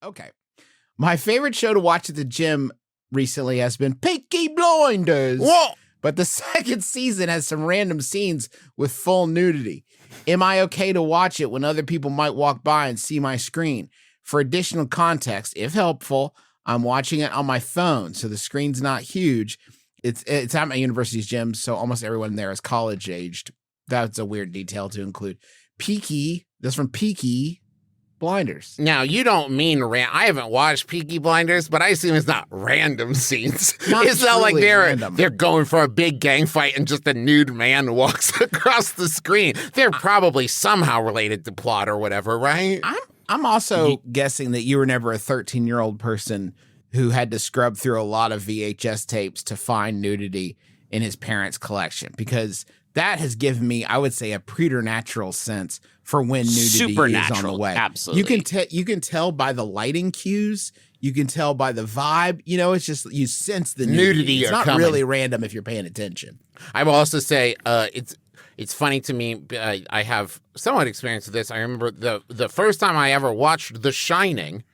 Okay. My favorite show to watch at the gym recently has been Peaky Blinders. Whoa! But the second season has some random scenes with full nudity. Am I okay to watch it when other people might walk by and see my screen? For additional context, if helpful, I'm watching it on my phone, so the screen's not huge. It's at my university's gym, so almost everyone there is college-aged. That's a weird detail to include. Peaky, that's from Peaky Blinders. Now, you don't mean I haven't watched Peaky Blinders, but I assume it's not random scenes. It's not like they're going for a big gang fight and just a nude man walks across the screen. They're probably somehow related to plot or whatever, right? I'm also guessing that you were never a 13-year-old person who had to scrub through a lot of VHS tapes to find nudity in his parents' collection, because that has given me, I would say, a preternatural sense for when nudity is on the way. Absolutely. You can tell by the lighting cues. You can tell by the vibe. You know, it's just you sense the nudity. It's not really random if you're paying attention. I will also say it's funny to me. I have somewhat experience with this. I remember the first time I ever watched The Shining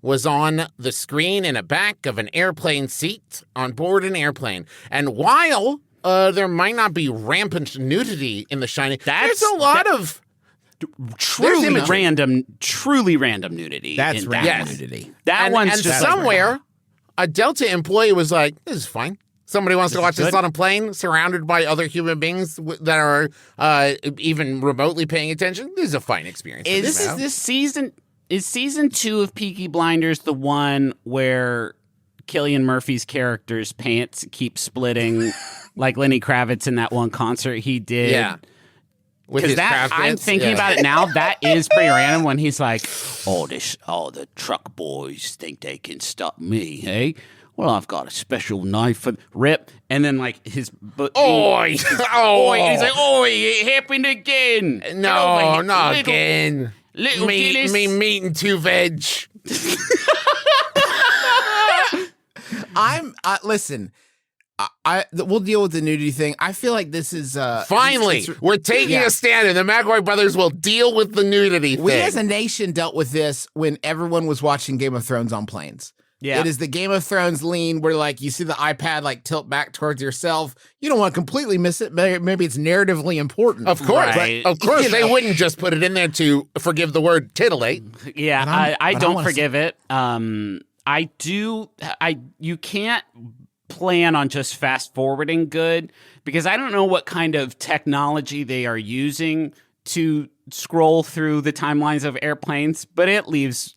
was on the screen in a back of an airplane seat on board an airplane. And while there might not be rampant nudity in The Shining, there's a lot of truly random nudity. That's random nudity. That one's just somewhere a Delta employee was like, "This is fine. Somebody wants to watch this on a plane, surrounded by other human beings that are even remotely paying attention. This is a fine experience." Is season 2 of Peaky Blinders the one where Cillian Murphy's character's pants keep splitting like Lenny Kravitz in that one concert he did? Yeah. Because I'm thinking about it now. That is pretty random when he's like, the truck boys think they can stop me, hey? Well, I've got a special knife for rip. And then like his... Oi! Oi! He's like, oi, it happened again. No, not again. Little meat and 2 veg. Listen, we'll deal with the nudity thing. I feel like this is finally we're taking a stand, and the McElroy brothers will deal with the nudity thing. We as a nation dealt with this when everyone was watching Game of Thrones on planes. Yeah. It is the Game of Thrones lean where like you see the iPad like tilt back towards yourself. You don't want to completely miss it. Maybe it's narratively important. Of course. Right. Of course. They wouldn't just put it in there to forgive the word titillate. Yeah, I don't forgive it. You can't plan on just fast forwarding good, because I don't know what kind of technology they are using to scroll through the timelines of airplanes, but it leaves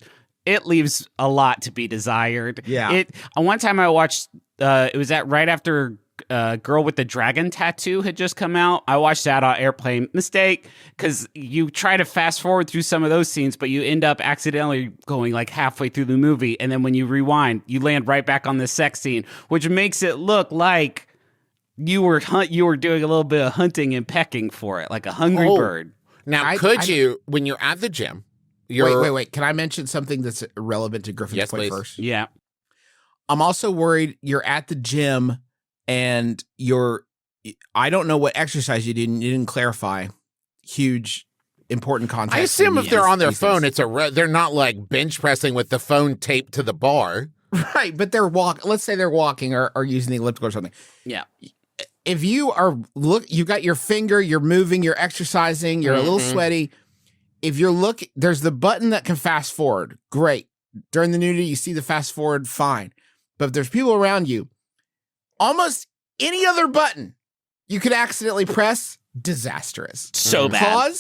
a lot to be desired. Yeah. One time I watched, it was right after Girl with the Dragon Tattoo had just come out. I watched that on airplane. Mistake, because you try to fast forward through some of those scenes, but you end up accidentally going like halfway through the movie, and then when you rewind, you land right back on the sex scene, which makes it look like you were doing a little bit of hunting and pecking for it, like a hungry bird. Now, you, when you're at the gym... Wait. Can I mention something that's relevant to Griffin's point first? Yeah. I'm also worried you're at the gym and I don't know what exercise you did. You didn't clarify. Huge, important context. I assume if they're on their phone, they're not like bench pressing with the phone taped to the bar. Right, but they're let's say they're walking or using the elliptical or something. Yeah. If you you got your finger, you're moving, you're exercising, you're a little sweaty. If you're there's the button that can fast forward. Great. During the nudity, you see the fast forward, fine. But if there's people around you, almost any other button you could accidentally press, disastrous. So bad.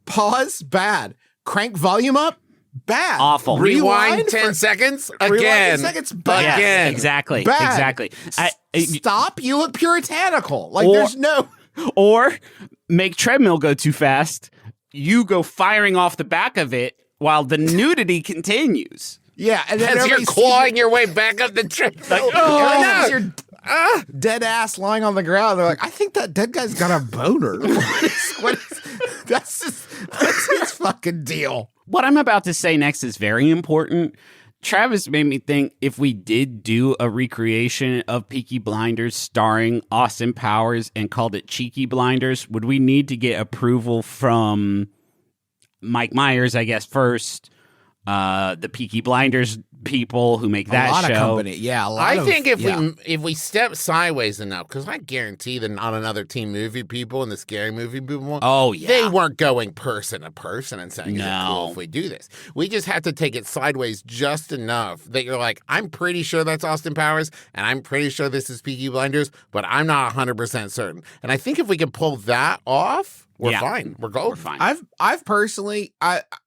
Pause, bad. Crank volume up, bad. Awful. Rewind 10 seconds, again. Rewind 10 seconds, bad. Yes, exactly. Bad. Exactly. Stop, you look puritanical. Like there's no... Or make treadmill go too fast. You go firing off the back of it while the nudity continues. Yeah, and then you're clawing your way back up the treadmill. Like, your dead ass lying on the ground. They're like, I think that dead guy's got a boner. That's his fucking deal. What I'm about to say next is very important. Travis made me think if we did do a recreation of Peaky Blinders starring Austin Powers and called it Cheeky Blinders, would we need to get approval from Mike Myers, I guess, first, the Peaky Blinders people who make A that lot show. of company. Yeah, a lot I of, think yeah. if we step sideways enough, because I guarantee the Not Another Teen Movie people and the Scary Movie people, Oh, yeah. they weren't going person to person and saying, "Is it cool No. if we do this?" We just have to take it sideways just enough that you're like, "I'm pretty sure that's Austin Powers, and I'm pretty sure this is Peaky Blinders, but I'm not 100% certain." And I think if we can pull that off, we're fine. We're golden. We're fine. I've personally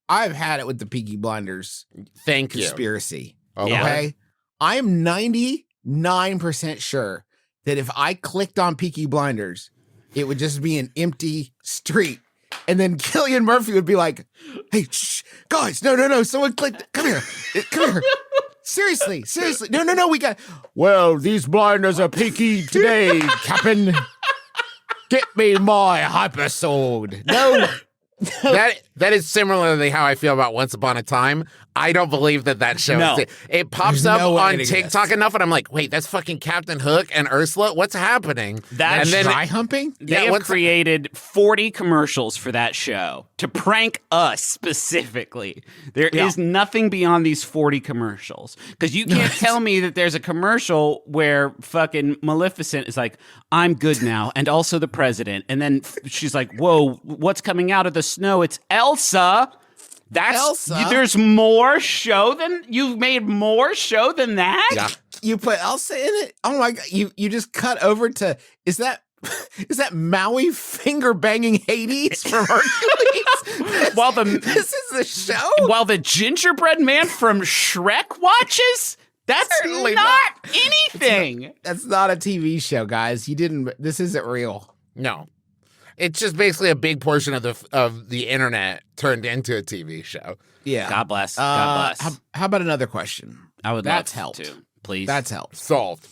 I've had it with the Peaky Blinders Thank you. conspiracy. Okay. Yeah. Okay, I am 99% sure that if I clicked on Peaky Blinders, it would just be an empty street, and then Cillian Murphy would be like, "Hey, shh, guys, no, someone clicked. Come here, come here." Seriously, no, we got. Well, these blinders are peaky today, Captain. Get me my hyper sword. No. That is similarly how I feel about Once Upon a Time. I don't believe that show No. is it pops There's up no way on it exists. TikTok enough, and I'm like, wait, that's fucking Captain Hook and Ursula. What's happening? That's and then Dry humping? They have created 40 commercials for that show to prank us specifically. There is nothing beyond these 40 commercials. Because you can't tell me that there's a commercial where fucking Maleficent is like, "I'm good now, and also the president." And then she's like, "Whoa, what's coming out of the snow? It's Elsa." That's Elsa? There's more show than you've made more show than that. Yeah. You put Elsa in it? Oh my god! You just cut over to is that Maui finger banging Hades from Hercules? While the This is the show. while the gingerbread man from Shrek watches. That's Certainly not not. anything. That's not a TV show, guys. You didn't. This isn't real. No, it's just basically a big portion of the internet turned into a TV show. Yeah. God bless. God bless. How about another question? I would That's love helped. to, please. That's helped. Solved.